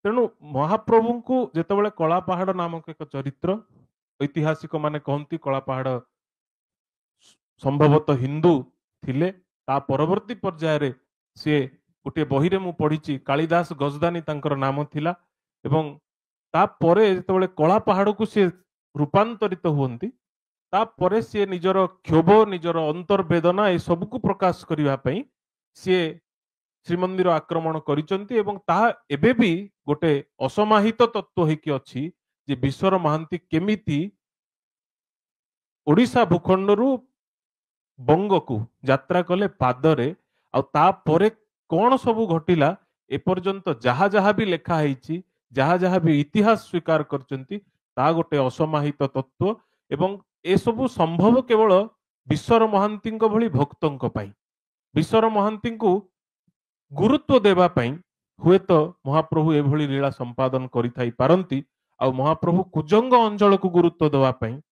ତେଣୁ ମହାପ୍ରଭୁଙ୍କୁ ଯେତେବେଳେ କଳା ପାହାଡ ନାମକ ଏକ ଚରିତ୍ର, ଐତିହାସିକ ମାନେ କହନ୍ତି କଳା ପାହାଡ ସମ୍ଭବତଃ ହିନ୍ଦୁ ଥିଲେ। ତା ପରବର୍ତ୍ତୀ ପର୍ଯ୍ୟାୟରେ ସିଏ ଗୋଟିଏ ବହିରେ ମୁଁ ପଢିଛି କାଳିଦାସ ଗଜଦାନୀ ତାଙ୍କର ନାମ ଥିଲା। ଏବଂ ତାପରେ ଯେତେବେଳେ କଳା ପାହାଡକୁ ସିଏ ରୂପାନ୍ତରିତ ହୁଅନ୍ତି, ତାପରେ ସିଏ ନିଜର କ୍ଷୋଭ, ନିଜର ଅନ୍ତର୍ବେଦନା ଏ ସବୁକୁ ପ୍ରକାଶ କରିବା ପାଇଁ ସିଏ ଶ୍ରୀମନ୍ଦିର ଆକ୍ରମଣ କରିଛନ୍ତି। ଏବଂ ତାହା ଏବେ ବି ଗୋଟେ ଅସମାହିତ ତତ୍ଵ ହେଇକି ଅଛି ଯେ ବିଶ୍ୱର ମହାନ୍ତି କେମିତି ଓଡ଼ିଶା ଭୂଖଣ୍ଡରୁ ବଙ୍ଗକୁ ଯାତ୍ରା କଲେ ପାଦରେ, ଆଉ ତାପରେ କଣ ସବୁ ଘଟିଲା ଏପର୍ଯ୍ୟନ୍ତ ଯାହା ଯାହା ବି ଲେଖା ହେଇଛି, ଯାହା ଯାହା ବି ଇତିହାସ ସ୍ୱୀକାର କରିଛନ୍ତି, ତାହା ଗୋଟେ ଅସମାହିତ ତତ୍ଵ। ଏବଂ ଏସବୁ ସମ୍ଭବ କେବଳ ବିଶ୍ୱର ମହାନ୍ତିଙ୍କ ଭଳି ଭକ୍ତଙ୍କ ପାଇଁ। ବିଶ୍ୱର ମହାନ୍ତିଙ୍କୁ ଗୁରୁତ୍ୱ ଦେବା ପାଇଁ ହୁଏତ ମହାପ୍ରଭୁ ଏଭଳି ଲୀଳା ସମ୍ପାଦନ କରିଥାଇ ପାରନ୍ତି। ଆଉ ମହାପ୍ରଭୁ କୁଜଙ୍ଗ ଅଞ୍ଚଳକୁ ଗୁରୁତ୍ୱ ଦେବା ପାଇଁ